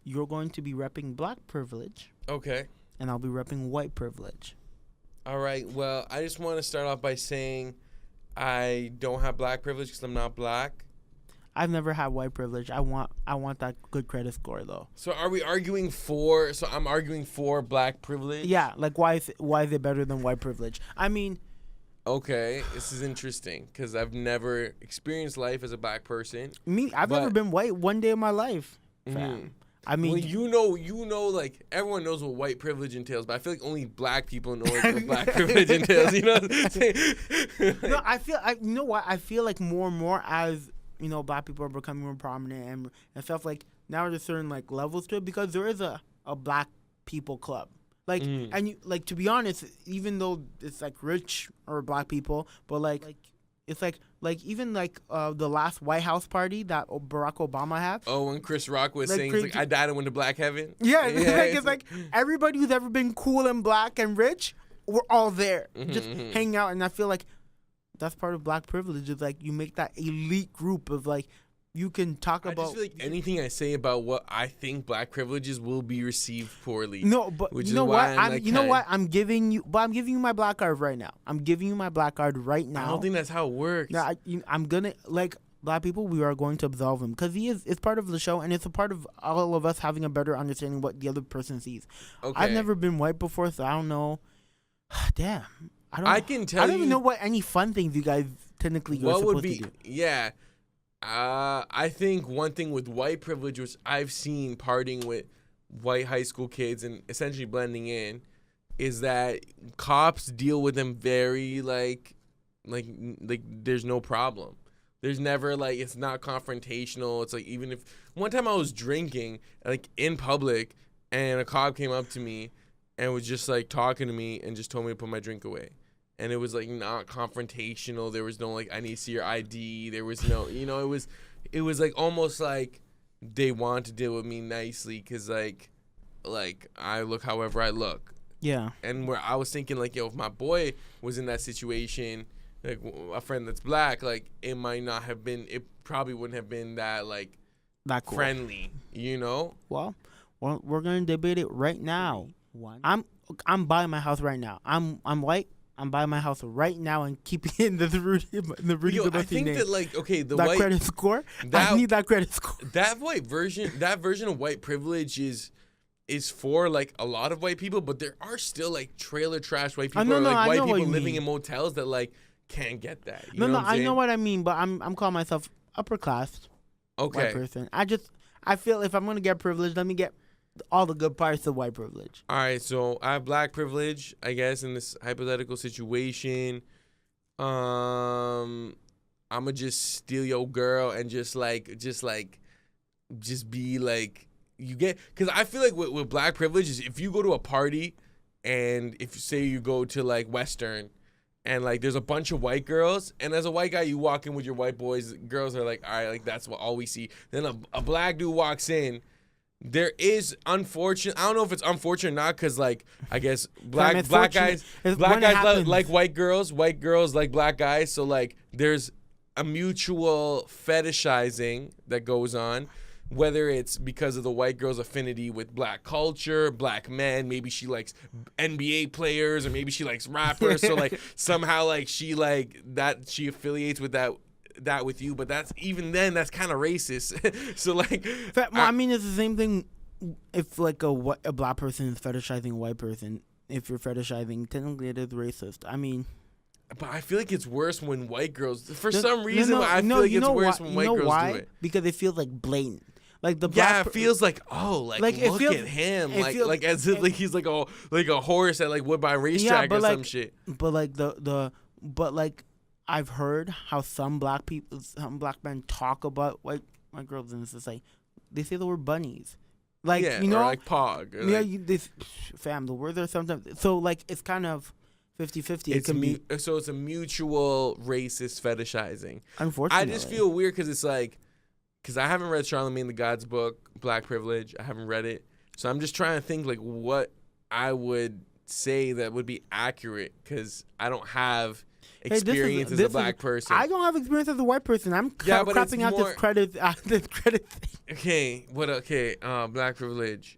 You're going to be repping black privilege, Okay. and I'll be repping white privilege. All right. Well, I just want to start off by saying I don't have black privilege because I'm not black. I've never had white privilege. I want that good credit score though. So are we arguing for? So I'm arguing for black privilege. Yeah, like why is it better than white privilege? I mean, Okay, this is interesting because I've never experienced life as a black person. I've never But- been white one day in my life. Mhm. Fam. I mean, Well, you know, like everyone knows what white privilege entails, but I feel like only black people know what black privilege entails. You know what I'm saying? no, you know what? I feel like more and more as black people are becoming more prominent and stuff like now there's certain like levels to it because there is a black people club. Like and you like to be honest, even though it's like rich or black people, but like it's like even like the last White House party that Barack Obama had. Oh, when Chris Rock was Like, saying, it's like, I died and went to black heaven. Yeah, it's like everybody who's ever been cool and black and rich, we're all there, just hanging out. And I feel like that's part of black privilege. Is like you make that elite group of like you can talk I about. just feel like anything I say about what I think black privileges will be received poorly. No, but which you is know why what? I'm You know what? I'm giving you my black card right now. I'm giving you my black card right now. I don't think that's how it works. No, I'm gonna like black people. We are going to absolve him because it's part of the show and it's a part of all of us having a better understanding what the other person sees. Okay. I've never been white before, so I don't know. Damn, I can tell I don't you even know what any fun things you guys technically are what supposed would be. to do. Yeah. I think one thing with white privilege, which I've seen partying with white high school kids and essentially blending in, is that cops deal with them very like there's no problem. There's never like it's not confrontational. It's like even if one time I was drinking like in public and a cop came up to me and was just like talking to me and just told me to put my drink away. And it was like not confrontational. There was no like I need to see your ID. There was no it was like almost like they want to deal with me nicely because like I look however I look. Yeah. And where I was thinking like if my boy was in that situation, like a friend that's black, like it probably wouldn't have been that like That cool. friendly, Well, we're gonna debate it right now. I'm buying my house right now. I'm white. I'm buying my house right now and keeping it in the Rudy I think name. that like okay, the that white credit score. I need that credit score. that version of white privilege is for like a lot of white people, but there are still like trailer trash white people or like white people living in motels that like can't get that. You know what I'm I saying? know what I mean, but I'm calling myself upper class white Okay. person. I feel if I'm gonna get privilege, let me get all the good parts of white privilege. All right, so I have black privilege, I guess, in this hypothetical situation. I'ma just steal your girl and just be like you get, because I feel like with black privilege is if you go to a party and if say you go to like Western and like there's a bunch of white girls and as a white guy you walk in with your white boys, girls are like, all right, like that's all we see. Then a black dude walks in. There is unfortunate. I don't know if it's unfortunate or not, because like I guess black guys like white girls like black guys. So like there's a mutual fetishizing that goes on, whether it's because of the white girl's affinity with black culture, black men. Maybe she likes NBA players, or maybe she likes rappers. So like somehow like she affiliates with that with you, but that's kind of racist. So like I mean it's the same thing if like a black person is fetishizing a white person. If you're fetishizing, technically it is racist. I mean, but I feel like it's worse when white girls for some reason I feel like it's worse when white girls do it, because it feels like blatant. Like the it feels like look at him, like as if like he's like a horse at like Woodbine racetrack or some shit. But like I've heard how some black men talk about white girls, and it's just like they say the word bunnies, like or like pog. Or fam, the words are sometimes so like it's kind of 50-50. So it's a mutual racist fetishizing. Unfortunately, I just feel weird because I haven't read Charlemagne the God's book, Black Privilege. I haven't read it, so I'm just trying to think like what I would say that would be accurate because I don't have Hey, experience as a black person. I don't have experience as a white person. I'm Yeah, but it's crapping out more- this credit thing. Okay, black privilege.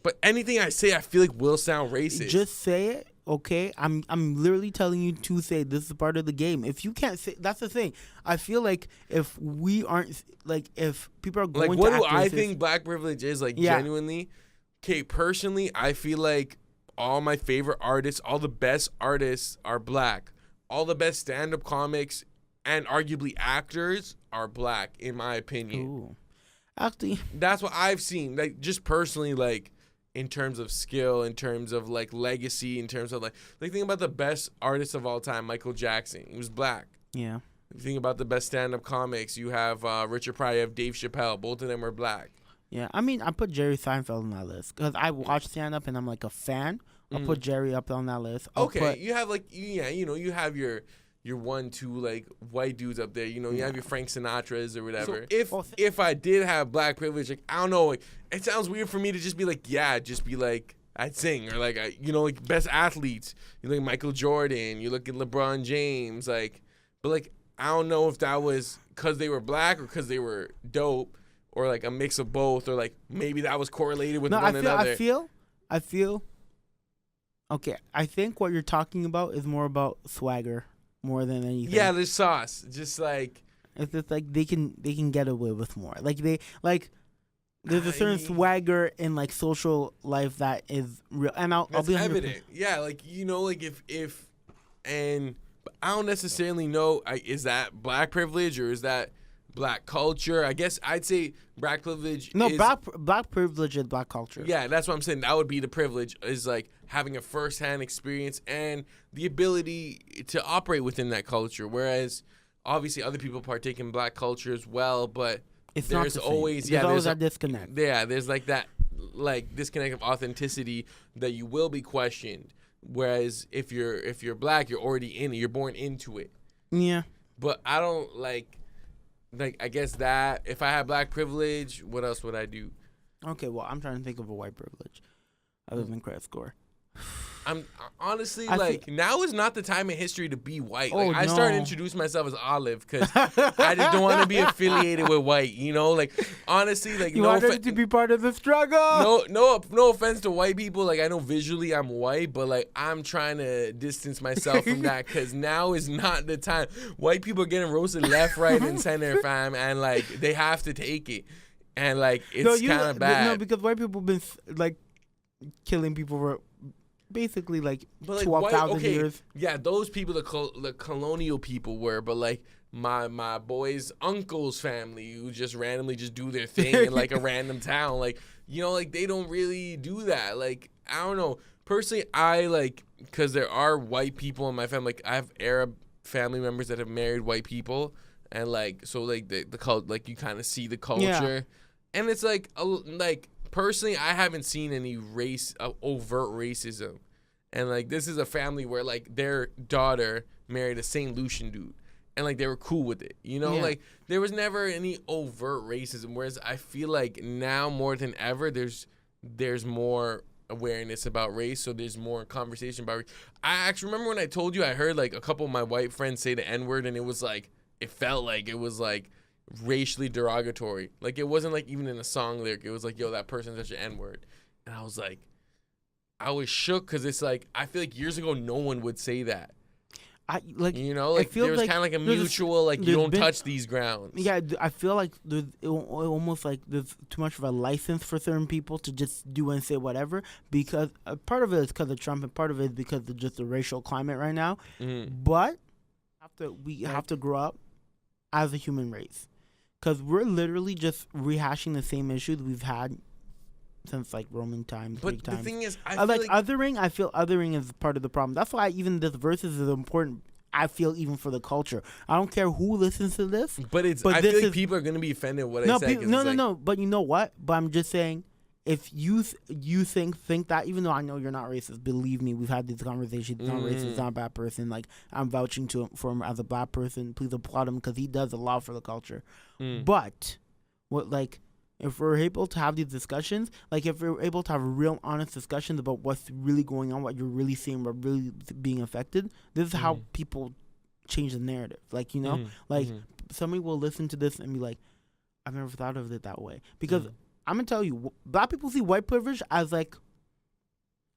But anything I say, I feel like will sound racist. Just say it, okay? I'm literally telling you to say this is part of the game. If you can't say, that's the thing. I feel like if we aren't like, if people are going like, to what do act I racist- think black privilege is? Like, Yeah. genuinely. Okay, personally, I feel like all my favorite artists, all the best artists are black. All the best stand-up comics and arguably actors are black, in my opinion. Ooh. Actually, That's what I've seen. Like, just personally, like, in terms of skill, in terms of like legacy, in terms of like think about the best artist of all time, Michael Jackson. He was black. yeah. If you think about the best stand-up comics, you have Richard Pryor, you have Dave Chappelle. Both of them are black. Yeah, I mean, I put Jerry Seinfeld on that list because I watch stand-up and I'm like a fan. I'll put Jerry up on that list. Okay, you have like you have your 1-2 like white dudes up there. You have your Frank Sinatras or whatever. So if I did have black privilege, like I don't know, like, it sounds weird for me to just be like, yeah, just be like I'd sing or like like best athletes. You look at Michael Jordan, you look at LeBron James, like, but like I don't know if that was because they were black or because they were dope or like a mix of both or like maybe that was correlated with one another. I feel. Okay, I think what you're talking about is more about swagger more than anything. Yeah, there's sauce. Just like it's just like they can get away with more. There's a certain swagger in like social life that is real, and I'll that's be evident. Yeah, like like if and but I don't necessarily know. Is that black privilege or is that black culture? I guess I'd say black privilege. No, is, black privilege is black culture. Yeah, that's what I'm saying. That would be the privilege, is like having a firsthand experience and the ability to operate within that culture. Whereas obviously other people partake in black culture as well, but it's there's not the same. always There's always a disconnect. Yeah, there's like that disconnect of authenticity that you will be questioned. Whereas if you're black, you're already in it. You're born into it. Yeah. But I don't like I guess that if I had black privilege, what else would I do? Okay, well, I'm trying to think of a white privilege other than credit score. I'm honestly I now is not the time in history to be white. Oh, I started no. introducing myself as Olive because I just don't want to be affiliated with white. Like honestly, like You wanted to be part of the struggle. no offense to white people. Like I know visually I'm white, but like I'm trying to distance myself from that because now is not the time. White people are getting roasted left, right, and center, fam, and like they have to take it, and like it's kind of bad. No, because white people been like killing people for basically like 12,000 years. Yeah, those people, the colonial people were, but like my boy's uncle's family who just randomly just do their thing in like a random town, like like they don't really do that. Like I don't know. Personally, I like because there are white people in my family. Like I have Arab family members that have married white people, and like so like the cult, like you kind of see the culture, and it's like personally, I haven't seen any overt racism. And, like, this is a family where, like, their daughter married a St. Lucian dude. And, like, they were cool with it. Like, there was never any overt racism. Whereas I feel like now more than ever, there's more awareness about race. So there's more conversation about race. I actually remember when I told you I heard, like, a couple of my white friends say the N-word. And it was, like, it felt like it was, like, racially derogatory. Like, it wasn't, like, even in a song lyric. It was, like, yo, that person's such an N-word. And I was, like... I was shook because it's like I feel like years ago no one would say that. I like there was kind of like a mutual you don't touch these grounds. Yeah, I feel like there's almost like there's too much of a license for certain people to just do and say whatever because part of it is because of Trump and part of it is because of just the racial climate right now. But we have to grow up as a human race because we're literally just rehashing the same issues we've had since like Roman times, but Greek times. The thing is, I feel othering is part of the problem. That's why even this versus is important. I feel even for the culture. I don't care who listens to this. But I feel like people are gonna be offended what I say. No. But you know what? But I'm just saying, if you think that, even though I know you're not racist, believe me, we've had these conversations. He's not racist. He's not a bad person. Like I'm vouching for him as a black person. Please applaud him because he does a lot for the culture. But what if we're able to have these discussions, like if we're able to have real honest discussions about what's really going on, what you're really seeing, what really being affected, this is how people change the narrative. Like, like somebody will listen to this and be like, I've never thought of it that way. Because I'm gonna tell you, black people see white privilege as like,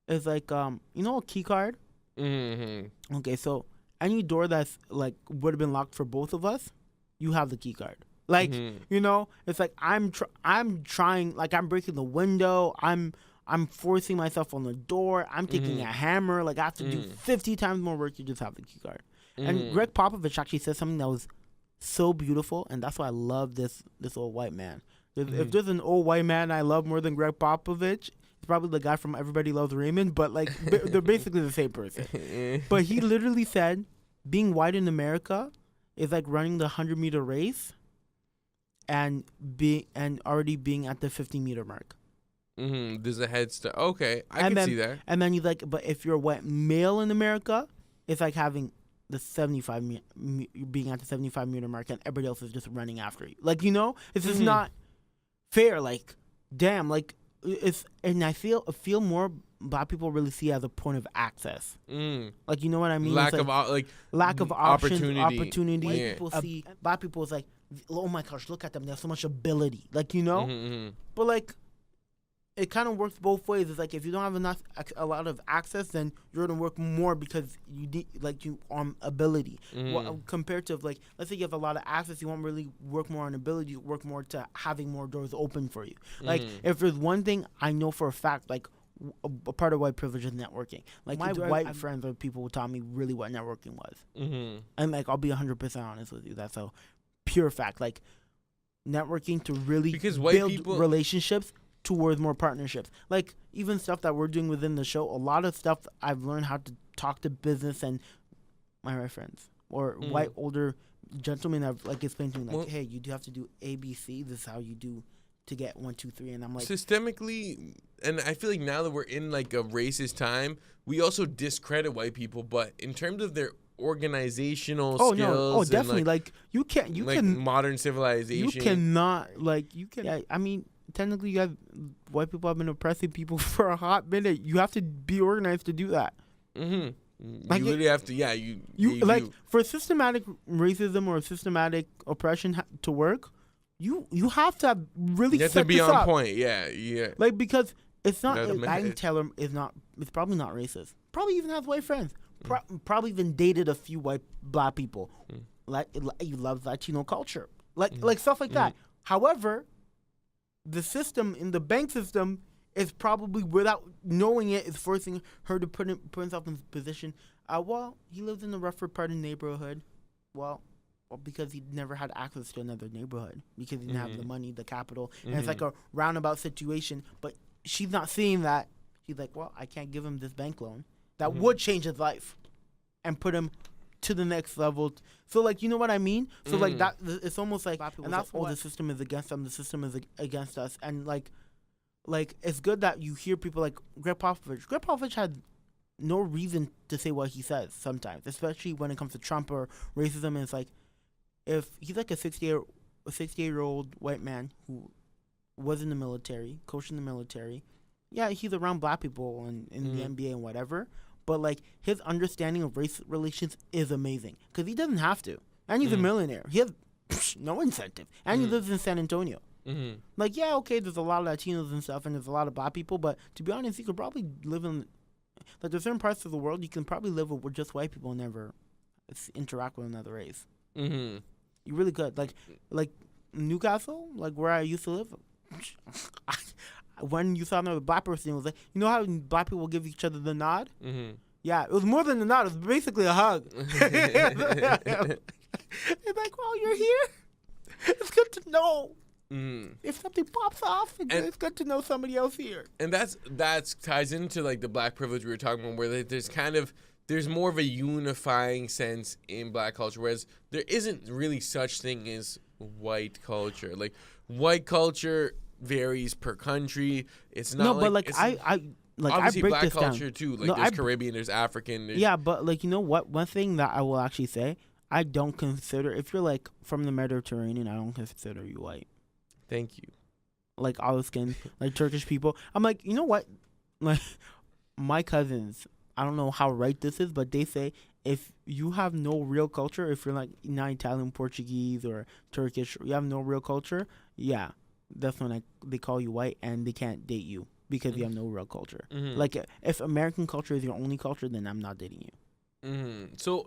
a key card. Okay, so any door that's like would have been locked for both of us, you have the key card. Like, it's like I'm trying, like I'm breaking the window. I'm forcing myself on the door. I'm taking a hammer. Like I have to do 50 times more work to just have the key card. And Greg Popovich actually said something that was so beautiful, and that's why I love this old white man. If there's an old white man I love more than Greg Popovich, it's probably the guy from Everybody Loves Raymond, but like they're basically the same person. But he literally said, being white in America is like running the 100-meter race and already being at the 50-meter mark. There's a head start. Okay, I can see that. And then he's like, but if you're a white male in America, it's like having the being at the 75-meter mark, and everybody else is just running after you. Like, it's just not fair. Like, damn, like and I feel more black people really see it as a point of access. Like, you know what I mean? Lack of opportunity. White people see black people is like, oh my gosh, look at them, they have so much ability. Like, but like it kind of works both ways. It's like if you don't have a lot of access, then you're gonna work more because you need ability. Well, compared to like, let's say you have a lot of access, you won't really work more on ability. You work more to having more doors open for you. Like if there's one thing I know for a fact, like a part of white privilege is networking. Like my white friends are people who taught me really what networking was. And like I'll be 100% honest with you, that's a pure fact. Like networking to really build relationships towards more partnerships. Like even stuff that we're doing within the show, a lot of stuff I've learned how to talk to business and my white friends or white older gentlemen have like explained to me like, hey, you do have to do ABC. This is how you do to get 1, 2, 3. And I'm like, systemically, and I feel like now that we're in like a racist time, we also discredit white people, but in terms of their organizational skills, definitely, like you can modern civilization, you cannot like you can. Yeah, I mean, technically, white people have been oppressing people for a hot minute. You have to be organized to do that. Like you really have to. Yeah, you like for systematic racism or systematic oppression to work. You have to have really. You have to be on point. Yeah. Like because it's not. I can tell him it's not. It's probably not racist. Probably even has white friends. Probably even dated a few black people. Like you love Latino culture. Like stuff like that. However, the system in the bank system is probably, without knowing it, is forcing her to put himself in this position. Well, he lives in the rougher part of the neighborhood. Well, because he never had access to another neighborhood because he didn't have the money, the capital, and it's like a roundabout situation. But she's not seeing that. She's like, well, I can't give him this bank loan that would change his life and put him to the next level. So, like, you know what I mean? So, like, that it's almost like, and that's the system is against them, the system is against us. And, like, it's good that you hear people like Greg Popovich. Greg Popovich had no reason to say what he says sometimes, especially when it comes to Trump or racism. And it's like, if he's like a 68-year-old white man who was in the military, coached in the military, yeah, he's around black people and in the NBA and whatever. But, like, his understanding of race relations is amazing. Because he doesn't have to. And he's a millionaire. He has no incentive. And he lives in San Antonio. Like, yeah, okay, there's a lot of Latinos and stuff, and there's a lot of black people. But, to be honest, you could probably live in... Like, there's certain parts of the world you can probably live with just white people and never interact with another race. You really could. Like Newcastle, like, where I used to live... When you saw another black person, it was like, you know how black people give each other the nod? Yeah, it was more than a nod. It was basically a hug. It's like, well, you're here. It's good to know. If something pops off, it's good to know somebody else here. And that's ties into like the black privilege we were talking about, where there's more of a unifying sense in black culture, whereas there isn't really such thing as white culture. Like white culture varies per country. It's not. No, but like I obviously I break black this culture down. too. Like there's Caribbean, there's African. Yeah, but like, you know what? One thing that I will actually say, I don't consider, if you're like from the Mediterranean, I don't consider you white. Thank you. like olive skin, like Turkish people. I'm like, you know what? Like my cousins, I don't know how right this is, but they say if you have no real culture, if you're like not Italian, Portuguese, or Turkish, you have no real culture, yeah, that's when they call you white and they can't date you because you have no real culture. Mm-hmm. Like if American culture is your only culture, then I'm not dating you. So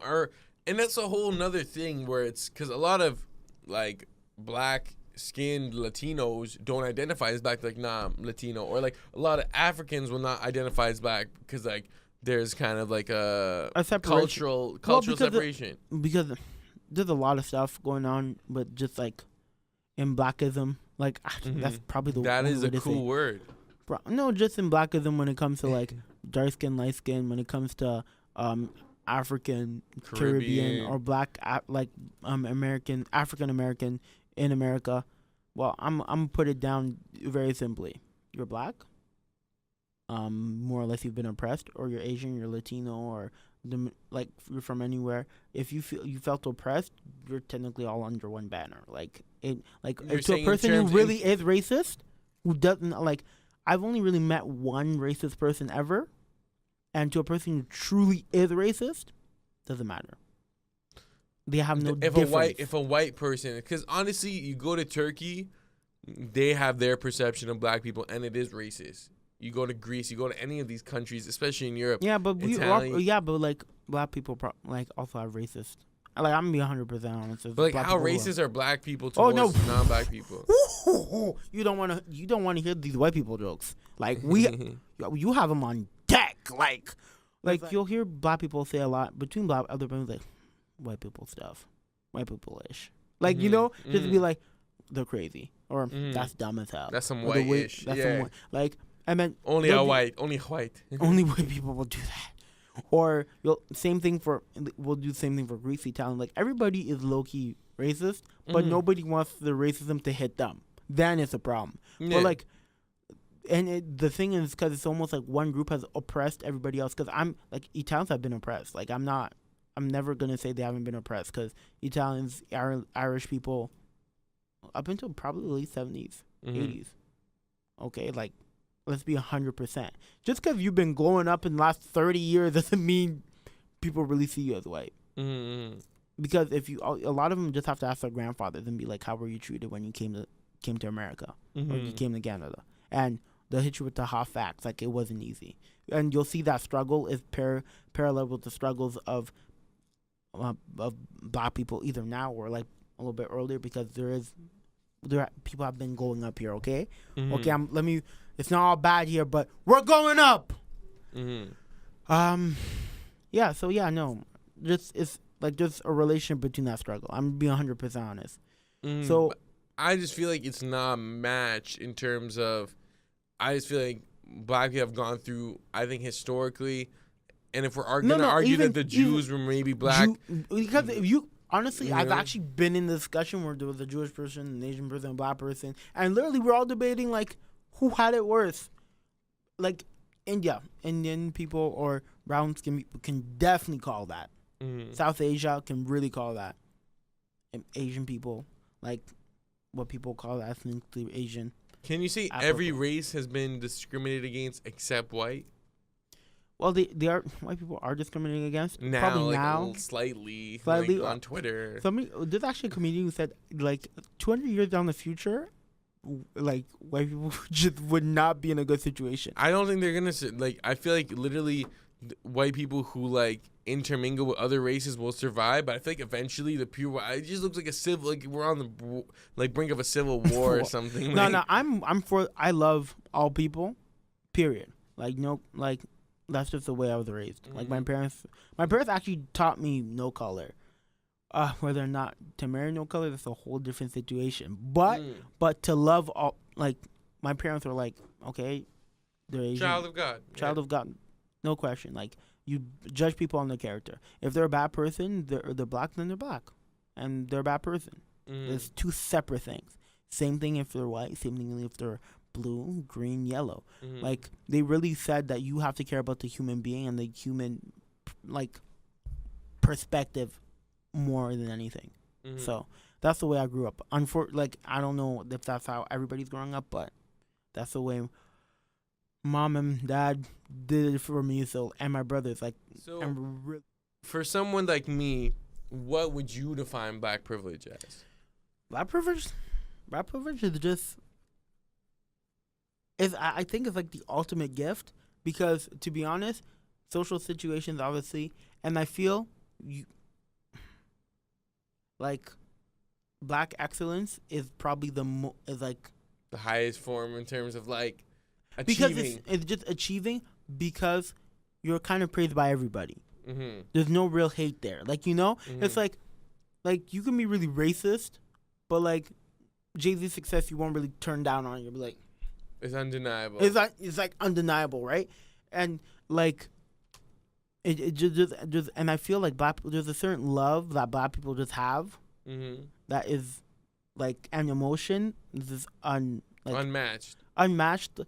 and that's a whole nother thing where it's because a lot of like black skinned Latinos don't identify as black, like nah, I'm Latino, or like a lot of Africans will not identify as black because like there's kind of like a separation. cultural separation. Because there's a lot of stuff going on, but just like in blackism, like that's probably the that only is way a to cool say. word. No, just in blackism when it comes to like dark skin, light skin, when it comes to African, Caribbean, or black, American, African American in America. Well, I'm put it down very simply. You're black. More or less you've been oppressed, or you're Asian, you're Latino, or like you're from anywhere. If you felt oppressed, you're technically all under one banner. Like to a person who really is racist, who doesn't like. I've only really met one racist person ever, and to a person who truly is racist, doesn't matter. They have no difference. If a white person, because honestly, you go to Turkey, they have their perception of black people, and it is racist. You go to Greece, you go to any of these countries, especially in Europe. Yeah, but like black people also have racist. Like I'm gonna be 100% honest. But like how racist are black people towards non-black people? You don't want to hear these white people jokes. Like you have them on deck. Like you'll hear black people say a lot between black other people like white people stuff, white people ish. Like just be like they're crazy or that's dumb as hell. That's some white ish. Like I meant only white. Only white people will do that. Or we'll do the same thing for Greece, Italian. Like everybody is low key racist, but nobody wants the racism to hit them. Then it's a problem. Yeah. But like, the thing is, because it's almost like one group has oppressed everybody else. Because I'm like Italians have been oppressed. Like I'm never gonna say they haven't been oppressed. Because Italians, Irish people, up until probably the late 70s, 80s. Okay, like. Let's be 100%. Just because you've been glowing up in the last 30 years doesn't mean people really see you as white. Because a lot of them just have to ask their grandfathers and be like, "How were you treated when you came to America or you came to Canada?" And they'll hit you with the hot facts, like it wasn't easy. And you'll see that struggle is parallel with the struggles of black people either now or like a little bit earlier, because people have been going up here. Okay, okay. It's not all bad here, but we're going up. Yeah. So yeah, no. It's like just a relationship between that struggle. I'm being 100% honest. So I just feel like it's not matched in terms of. I just feel like black people have gone through. I think historically, and if we're going to argue that the Jews were maybe black, because if you. Honestly, I've actually been in the discussion where there was a Jewish person, an Asian person, a black person, and literally we're all debating like who had it worse. Like Indian people or brown skin people can definitely call that. South Asia can really call that. And Asian people, like what people call ethnically Asian. Can you say every race has been discriminated against except white? Well, white people are discriminated against now, probably like now, slightly like on Twitter. There's actually a comedian who said like 200 years down the future, like white people just would not be in a good situation. I don't think they're gonna like. I feel like literally white people who like intermingle with other races will survive, but I feel like eventually the pure it just looks like a civil, like we're on the like brink of a civil war or something. No, I'm for. I love all people, period. Like no, like. That's just the way I was raised. Like my parents actually taught me no color. Whether or not to marry no color, that's a whole different situation. But to love all, like my parents were like, okay, they're Asian, child of God, no question. Like you judge people on their character. If they're a bad person, they're black, then they're black, and they're a bad person. It's two separate things. Same thing if they're white. Same thing if they're blue, green, yellow. Like they really said that you have to care about the human being and the human like perspective more than anything. So that's the way I grew up. Like I don't know if that's how everybody's growing up, but that's the way mom and dad did it for me. So and my brothers, like, So I'm really for someone like me, what would you define black privilege as? black privilege. Black privilege is just I think it's like the ultimate gift because to be honest, social situations obviously, and I feel you like black excellence is probably is like The highest form in terms of like because achieving. it's just achieving because you're kind of praised by everybody. Mm-hmm. There's no real hate there. Like, you know, it's like you can be really racist, but like Jay-Z's success, you won't really turn down on. You'll be like, It's undeniable. it's like undeniable, right? And like it just and I feel like black people, there's a certain love that black people just have Mm-hmm. that is like an emotion. This is Unmatched. unmatched.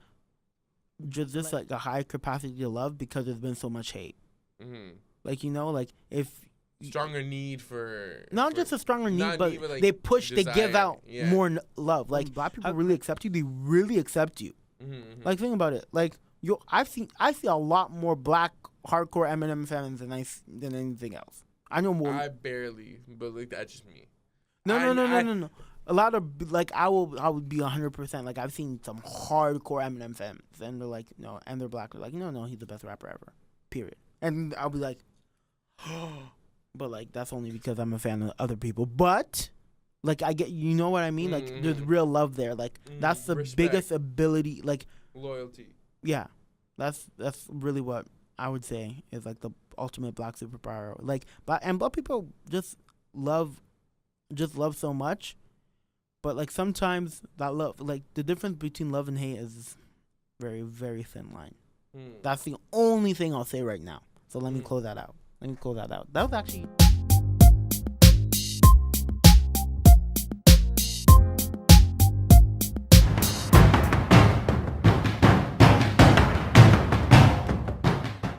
Just like a high capacity to love because there's been so much hate. Mm-hmm. Like, you know, like if Stronger need for not just a stronger need, not but need, but, like, they push to give desire. out Yeah. more love. Like black people really accept you. They really accept you. Mm-hmm. Like think about it. Like I see a lot more black hardcore Eminem fans than anything else. I know more. I barely, but like that's just me. No. I- A lot of like I would be 100%. Like I've seen some hardcore Eminem fans, and they're like no, and they're black. They're like no, he's the best rapper ever. Period. And I'll be like, but like that's only because I'm a fan of other people. But like I get, you know what I mean? Like there's real love there. Like that's the Respect. biggest ability. Like Loyalty. yeah, that's really what I would say is like the ultimate black superpower. Like and black people just love so much. But like sometimes that love, like the difference between love and hate is very, very thin line. That's the only thing I'll say right now. So let me close that out. That was actually